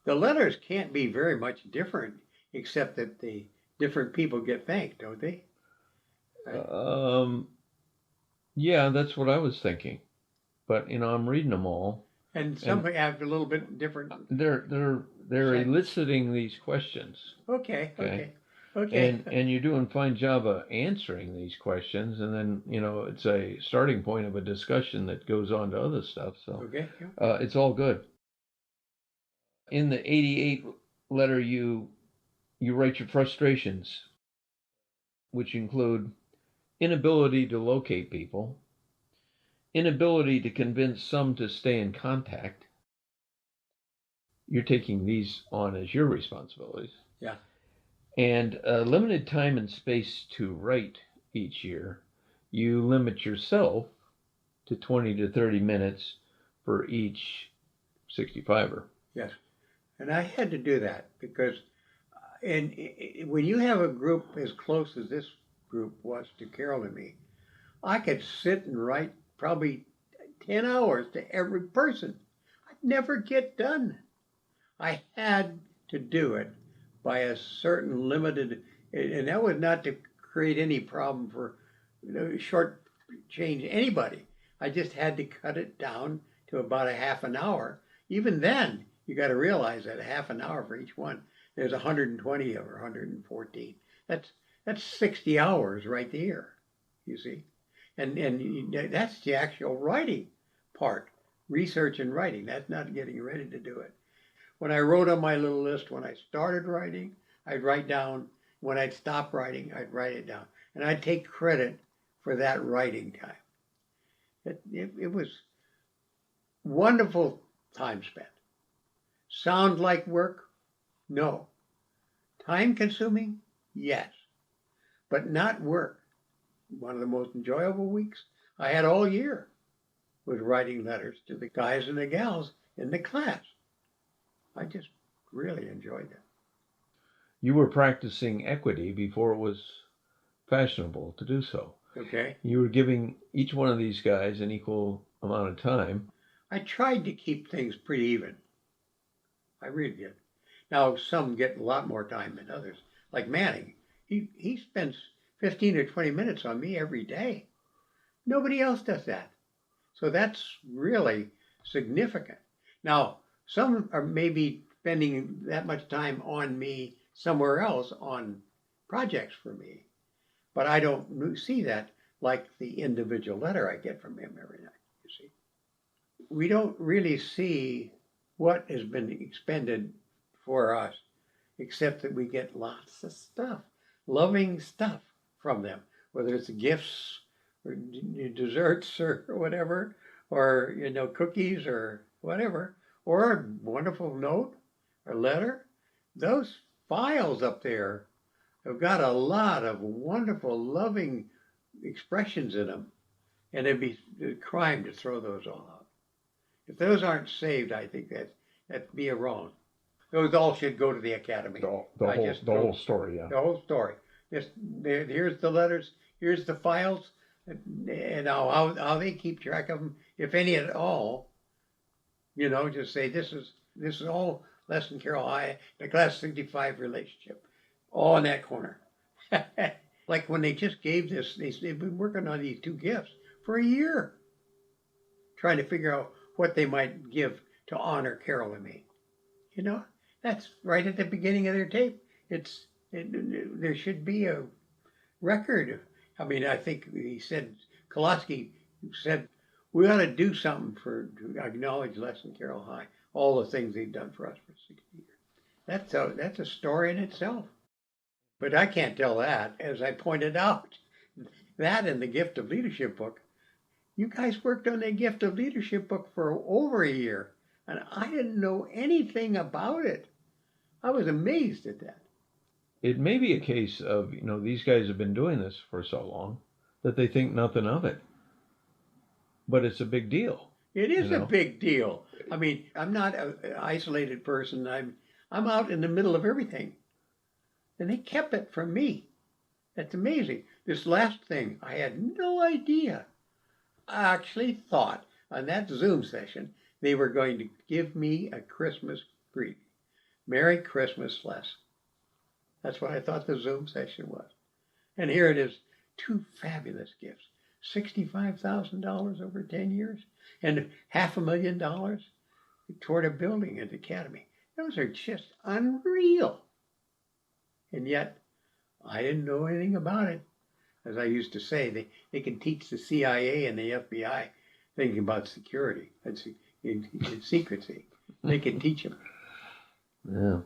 The letters can't be very much different, except that the different people get thanked, don't they? Right. Um, yeah, that's what I was thinking. But I'm reading them all, And some and have a little bit different they're set. eliciting these questions. Okay, Okay, okay, okay, and you're doing a fine job of answering these questions, and then it's a starting point of a discussion that goes on to other stuff. So okay. Yeah. it's all good. In the 88 letter, you write your frustrations, which include inability to locate people, inability to convince some to stay in contact. You're taking these on as your responsibilities. Yeah. And limited time and space to write each year. You limit yourself to 20 to 30 minutes for each 65er. Yes. And I had to do that because, and when you have a group as close as this group was to Carol and me, I could sit and write probably 10 hours to every person. I'd never get done. I had to do it by a certain limited, and that was not to create any problem for short change anybody. I just had to cut it down to about a half an hour. Even then, you got to realize that a half an hour for each one. There's 120 or 114. That's 60 hours right there. You see, and that's the actual writing part, research and writing. That's not getting ready to do it. When I wrote on my little list, when I started writing, I'd write down. When I'd stop writing, I'd write it down. And I'd take credit for that writing time. It was wonderful time spent. Sound like work? No. Time consuming? Yes. But not work. One of the most enjoyable weeks I had all year was writing letters to the guys and the gals in the class. I just really enjoyed that. You were practicing equity before it was fashionable to do so. Okay. You were giving each one of these guys an equal amount of time. I tried to keep things pretty even. I really did. Now, some get a lot more time than others. Like Manning, he spends 15 or 20 minutes on me every day. Nobody else does that. So that's really significant. Now, some are maybe spending that much time on me somewhere else on projects for me, but I don't see that like the individual letter I get from him every night, you see. We don't really see what has been expended for us, except that we get lots of stuff, loving stuff from them, whether it's gifts or desserts or whatever, or cookies or whatever, or a wonderful note or letter. Those files up there have got a lot of wonderful, loving expressions in them, and it'd be a crime to throw those all out. If those aren't saved, I think that'd be a wrong. Those all should go to the academy. The whole story, yeah. The whole story. Here's the letters. Here's the files, and how they keep track of them, if any at all. Just say this is all Les and Carol High, the class 65 relationship, all in that corner. Like when they just gave this, they've been working on these two gifts for a year, trying to figure out what they might give to honor Carol and me. That's right at the beginning of their tape. There should be a record. I mean, I think he said, Koloski said, we ought to do something to acknowledge Les and Carol High, all the things they've done for us for 60 years. That's a story in itself. But I can't tell that, as I pointed out. That and the Gift of Leadership book. You guys worked on the Gift of Leadership book for over a year, and I didn't know anything about it. I was amazed at that. It may be a case of, these guys have been doing this for so long that they think nothing of it. But it's a big deal. It is a big deal. I mean, I'm not an isolated person. I'm out in the middle of everything. And they kept it from me. That's amazing. This last thing, I had no idea. I actually thought on that Zoom session they were going to give me a Christmas greeting. Merry Christmas, Les. That's what I thought the Zoom session was. And here it is, 2 fabulous gifts. $65,000 over 10 years and $500,000 toward a building at the academy. Those are just unreal. And yet, I didn't know anything about it. As I used to say, they can teach the CIA and the FBI things about security and secrecy. They can teach them. Yeah.